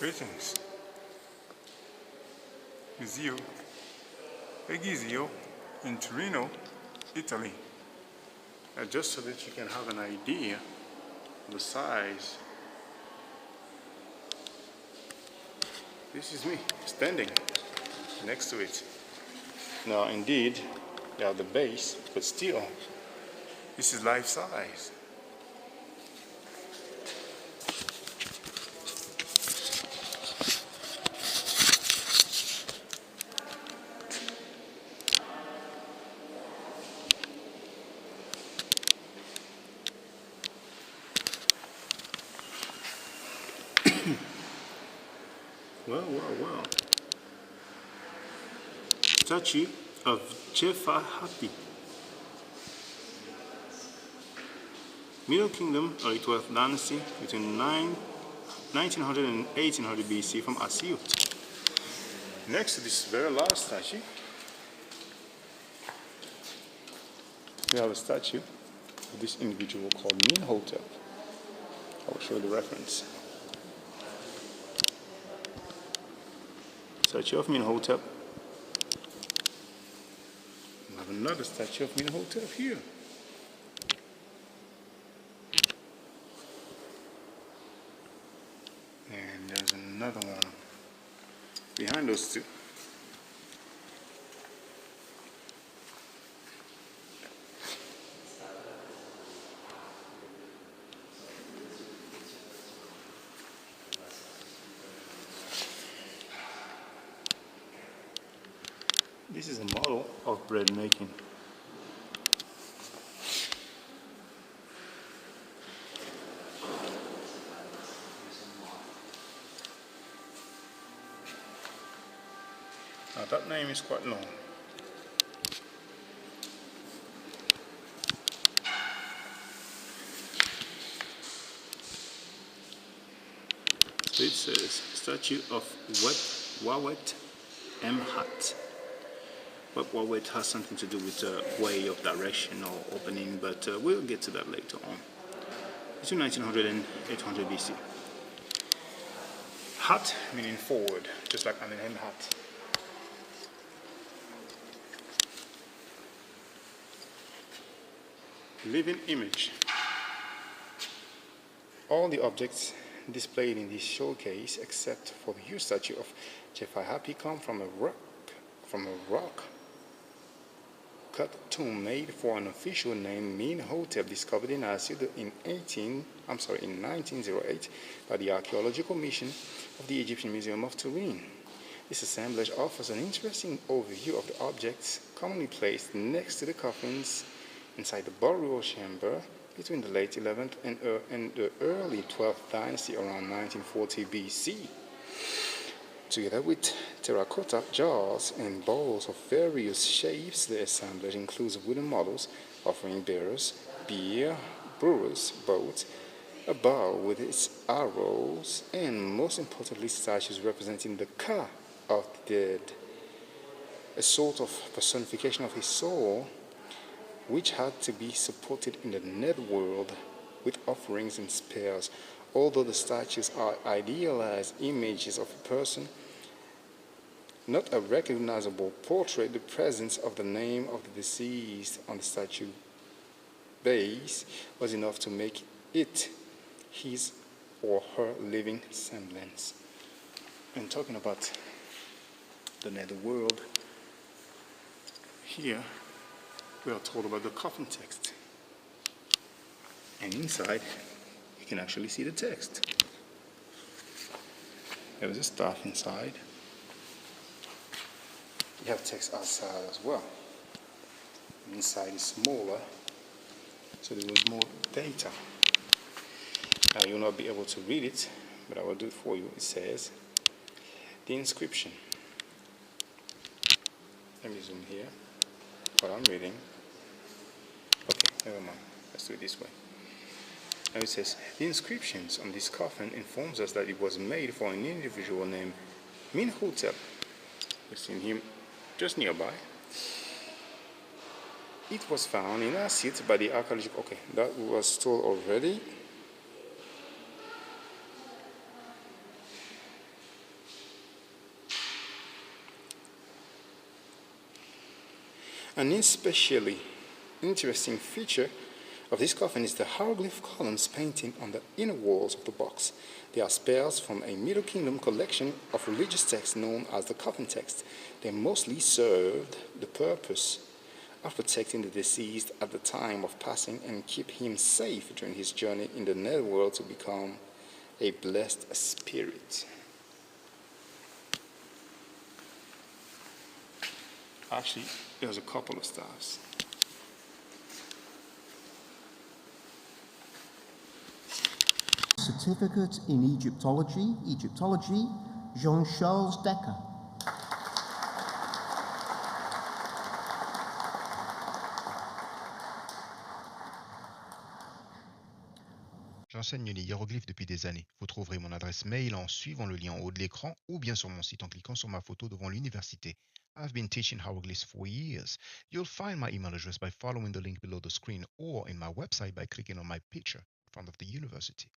Greetings. Museo Egizio in Torino, Italy. Just so that you can have an idea of the size. This is me standing next to it. Now indeed, they are the base, but still, this is life size. Well. Statue of Djefahapi. Middle Kingdom or 12th dynasty between 1900 and 1800 BC from Asyut. Next to this very large statue, we have a statue of this individual called Minhotep. I will show you the reference. Statue of Minhotep. We have another statue of Minhotep here. And there's another one behind those two. This is a model of bread making. Now that name is quite long. So it says statue of Wawet Mhat. But Wawet has something to do with way of direction or opening, but we'll get to that later on. Between 1900 and 800 BC. Hat meaning forward, just like Amenem hat. Living image. All the objects displayed in this showcase, except for the huge statue of Djefahapi, come from a rock cut tomb made for an official named Minhotep, discovered in Asyut in 1908 by the Archaeological Mission of the Egyptian Museum of Turin. This assemblage offers an interesting overview of the objects commonly placed next to the coffins inside the burial chamber between the late 11th and the early 12th dynasty around 1940 BC. Together with terracotta jars and bowls of various shapes, the assemblage includes wooden models offering bearers, beer, brewers, boats, a bow with its arrows, and most importantly, statues representing the Ka of the dead, a sort of personification of his soul, which had to be supported in the netherworld with offerings and spears. Although the statues are idealized images of a person, not a recognizable portrait, the presence of the name of the deceased on the statue base was enough to make it his or her living semblance. And talking about the netherworld, here we are told about the coffin text. And inside, you can actually see the text. There is a staff inside. You have text outside as well. Inside is smaller, so there was more data. Now you'll not be able to read it, but I will do it for you. It says, the inscription. Let me zoom here. What I'm reading. Okay, never mind. Let's do it this way. Now it says, the inscriptions on this coffin informs us that it was made for an individual named Minhotep. We've seen him just nearby. It was found in Asyut by the archaeological. Okay, that was told already. An especially interesting feature of this coffin is the hieroglyph columns painted on the inner walls of the box. They are spells from a Middle Kingdom collection of religious texts known as the coffin text. They mostly served the purpose of protecting the deceased at the time of passing and keep him safe during his journey in the netherworld to become a blessed spirit. Actually, there's a couple of stars. Certificate in Egyptology, Jean-Charles Decker. J'enseigne les hiéroglyphes depuis des années. Vous trouverez mon adresse mail en suivant le lien en haut de l'écran ou bien sur mon site en cliquant sur ma photo devant l'université. I've been teaching hieroglyphs for years. You'll find my email address by following the link below the screen or in my website by clicking on my picture in front of the university.